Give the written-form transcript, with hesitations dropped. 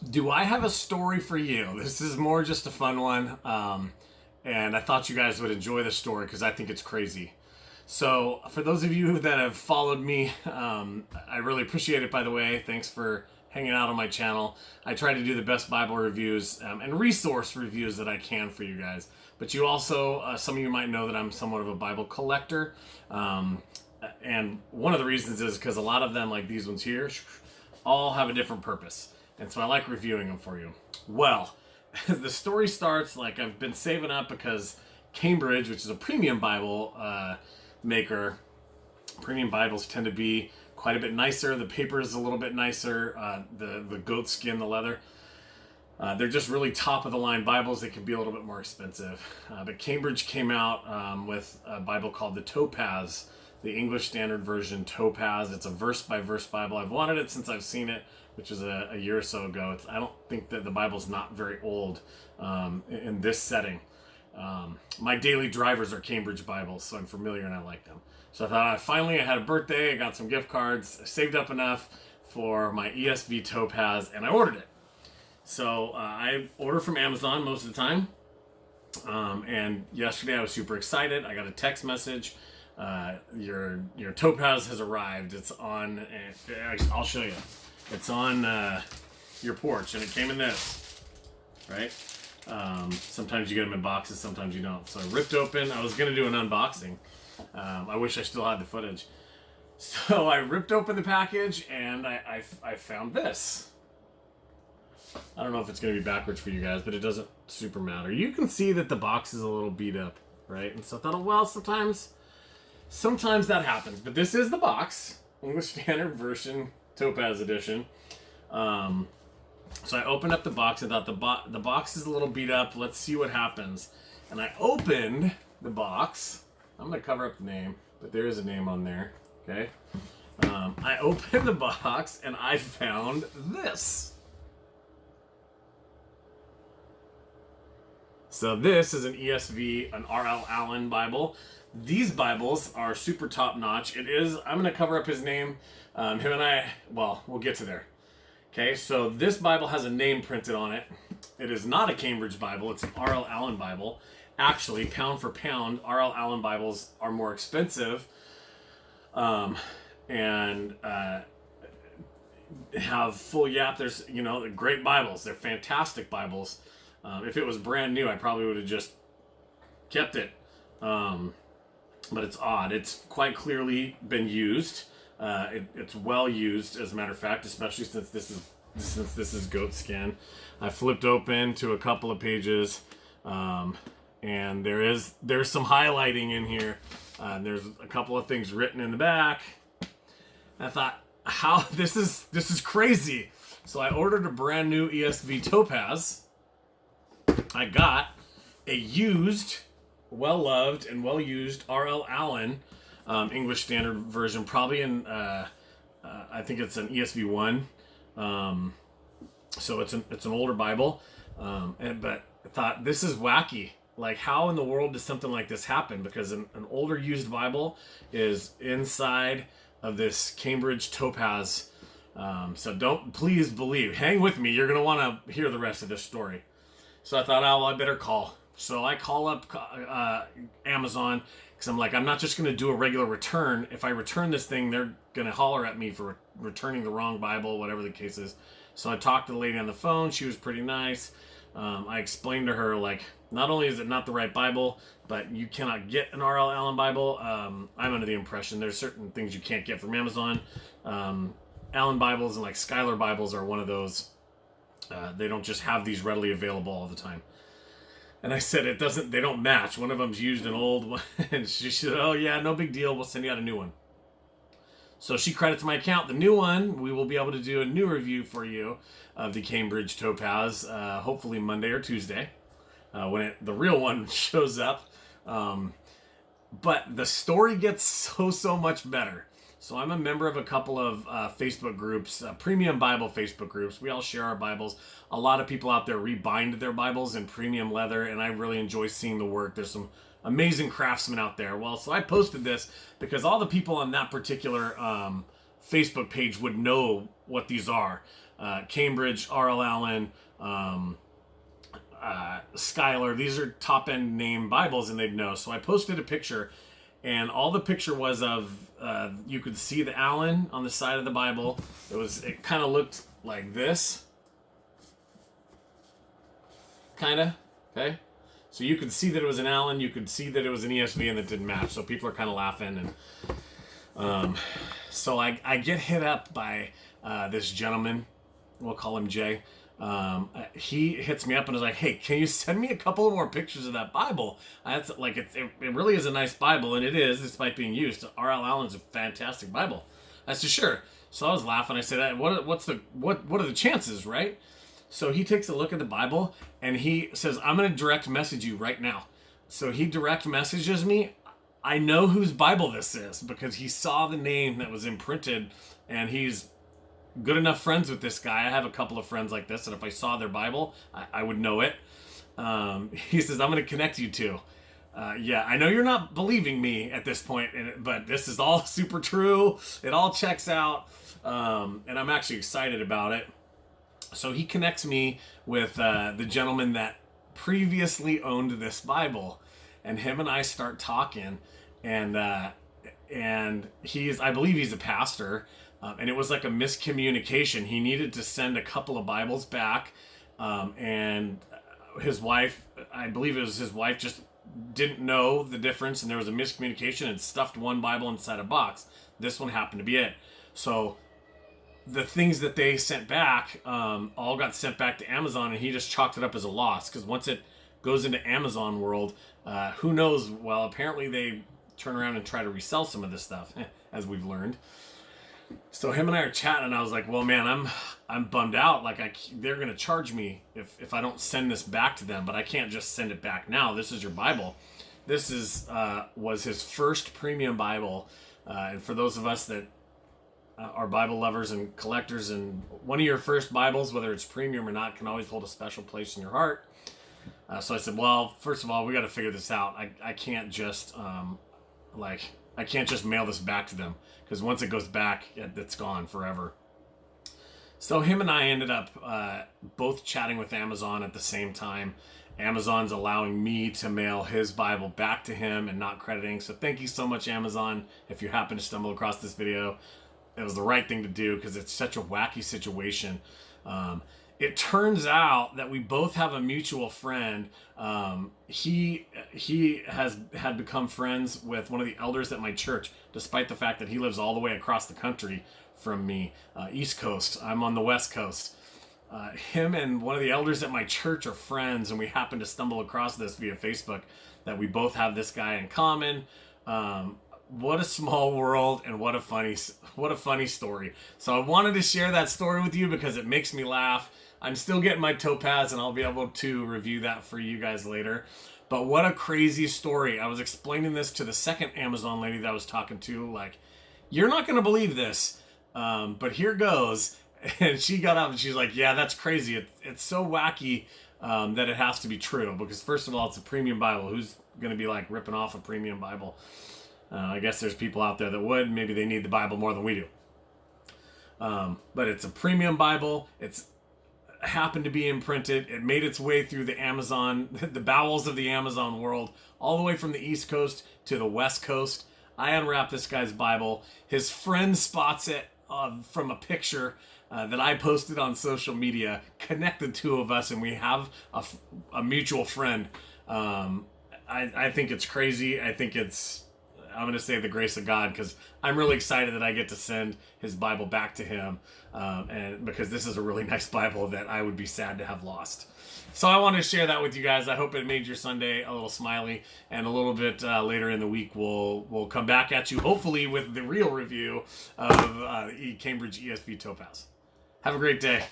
Do I have a story for you? This is more just a fun one. And I thought you guys would enjoy the story because I think it's crazy. So, for those of you that have followed me, I really appreciate it, by the way. Thanks for hanging out on my channel. I try to do the best Bible reviews and resource reviews that I can for you guys. But you also, some of you might know that I'm somewhat of a Bible collector. And one of the reasons is because a lot of them, like these ones here, all have a different purpose. And so I like reviewing them for you. Well, the story starts like I've been saving up because Cambridge, which is a premium Bible maker, premium Bibles tend to be quite a bit nicer. The paper is a little bit nicer. The goat skin, the leather. They're just really top of the line Bibles. They can be a little bit more expensive. But Cambridge came out with a Bible called the Topaz, the English Standard Version Topaz. It's a verse by verse Bible. I've wanted it since I've seen it, which was a year or so ago. I don't think that the Bible's not very old in this setting. My daily drivers are Cambridge Bibles, so I'm familiar and I like them. So I thought I had a birthday, I got some gift cards, I saved up enough for my ESV Topaz, and I ordered it. So I order from Amazon most of the time. And yesterday I was super excited. I got a text message. Your Topaz has arrived. It's on, I'll show you. It's on your porch, and it came in this, right? Sometimes you get them in boxes, sometimes you don't. So I ripped open. I was going to do an unboxing. I wish I still had the footage. So I ripped open the package, and I found this. I don't know if it's going to be backwards for you guys, but it doesn't super matter. You can see that the box is a little beat up, right? And so I thought, oh, well, sometimes that happens. But this is the box, English Standard Version, Topaz Edition. So I opened up the box and thought the box is a little beat up. Let's see what happens. And I opened the box. I'm going to cover up the name, but there is a name on there. Okay. I opened the box and I found this. So this is an ESV, an R.L. Allen Bible. These Bibles are super top notch. I'm going to cover up his name. Him and I, well, we'll get to there. Okay, so this Bible has a name printed on it. It is not a Cambridge Bible. It's an R.L. Allen Bible. Actually, pound for pound, R.L. Allen Bibles are more expensive and have full yap. There's, great Bibles. They're fantastic Bibles. If it was brand new, I probably would have just kept it. But it's odd. It's quite clearly been used. It's well used, as a matter of fact, especially since this is goat skin. I flipped open to a couple of pages, and there's some highlighting in here. There's a couple of things written in the back. I thought, how this is crazy. So I ordered a brand new ESV Topaz. I got a used, well-loved and well-used R.L. Allen English Standard Version, probably in, I think it's an ESV 1. So it's an older Bible. But I thought, this is wacky. Like, how in the world does something like this happen? Because an older used Bible is inside of this Cambridge Topaz. So please believe. Hang with me. You're going to want to hear the rest of this story. So I thought, I better call. So I call up Amazon because I'm like, I'm not just going to do a regular return. If I return this thing, they're going to holler at me for returning the wrong Bible, whatever the case is. So I talked to the lady on the phone. She was pretty nice. I explained to her, like, not only is it not the right Bible, but you cannot get an R.L. Allen Bible. I'm under the impression there's certain things you can't get from Amazon. Allen Bibles and like Schuyler Bibles are one of those. They don't just have these readily available all the time. And I said, they don't match. One of them's used an old one. And she said, oh yeah, no big deal. We'll send you out a new one. So she credits my account. The new one, we will be able to do a new review for you of the Cambridge Topaz, hopefully Monday or Tuesday, when the real one shows up. But the story gets so much better. So I'm a member of a couple of Facebook groups, premium Bible Facebook groups. We all share our Bibles. A lot of people out there rebind their Bibles in premium leather, and I really enjoy seeing the work. There's some amazing craftsmen out there. Well, so I posted this because all the people on that particular Facebook page would know what these are. Cambridge, R.L. Allen, Schuyler. These are top end name Bibles, and they'd know. So I posted a picture, and all the picture was of you could see the Allen on the side of the Bible. It kind of looked like this, kind of. Okay, so you could see that it was an Allen. You could see that it was an ESV, and it didn't match. So people are kind of laughing, and so I get hit up by this gentleman. We'll call him Jay. He hits me up and is like, "Hey, can you send me a couple of more pictures of that Bible? It really is a nice Bible, and it is, despite being used. R.L. Allen's a fantastic Bible." I said, "Sure." So I was laughing. I said, "What are the chances, right?" So he takes a look at the Bible and he says, "I'm going to direct message you right now." So he direct messages me. I know whose Bible this is because he saw the name that was imprinted, and he's good enough friends with this guy. I have a couple of friends like this, and if I saw their Bible, I would know it. He says, "I'm going to connect you two." Yeah, I know you're not believing me at this point, but this is all super true. It all checks out, and I'm actually excited about it. So he connects me with the gentleman that previously owned this Bible, and him and I start talking, and I believe he's a pastor. And it was like a miscommunication. He needed to send a couple of Bibles back, and his wife, I believe it was his wife, just didn't know the difference, and there was a miscommunication and stuffed one Bible inside a box. This one happened to be it. So the things that they sent back all got sent back to Amazon, and he just chalked it up as a loss, because once it goes into Amazon world, who knows? Well, apparently they turn around and try to resell some of this stuff, as we've learned. So him and I are chatting, and I was like, "Well, man, I'm bummed out. Like, they're gonna charge me if I don't send this back to them, but I can't just send it back now. This is your Bible." This was his first premium Bible, and for those of us that are Bible lovers and collectors, and one of your first Bibles, whether it's premium or not, can always hold a special place in your heart. So I said, "Well, first of all, we got to figure this out. I can't just I can't just mail this back to them, because once it goes back, it's gone forever." So him and I ended up both chatting with Amazon at the same time. Amazon's allowing me to mail his Bible back to him and not crediting. So thank you so much, Amazon. If you happen to stumble across this video, it was the right thing to do, because it's such a wacky situation. It turns out that we both have a mutual friend. He had become friends with one of the elders at my church, despite the fact that he lives all the way across the country from me, East Coast. I'm on the West Coast. Him and one of the elders at my church are friends, and we happened to stumble across this via Facebook, that we both have this guy in common. What a small world, and what a funny story. So I wanted to share that story with you because it makes me laugh. I'm still getting my topaz, and I'll be able to review that for you guys later. But what a crazy story. I was explaining this to the second Amazon lady that I was talking to, like, "You're not going to believe this, but here goes." And she got up and she's like, "Yeah, that's crazy. It's so wacky that it has to be true, because first of all, it's a premium Bible. Who's going to be like ripping off a premium Bible?" I guess there's people out there that would. Maybe they need the Bible more than we do. But it's a premium Bible. It's happened to be imprinted. It made its way through the Amazon, the bowels of the Amazon world, all the way from the East Coast to the West Coast. I unwrap this guy's Bible. His friend spots it from a picture that I posted on social media. Connect the two of us, and we have a mutual friend. I think it's crazy. I think I'm going to say the grace of God, because I'm really excited that I get to send his Bible back to him, and because this is a really nice Bible that I would be sad to have lost. So I wanted to share that with you guys. I hope it made your Sunday a little smiley, and a little bit later in the week we'll come back at you, hopefully with the real review of the Cambridge ESV Topaz. Have a great day.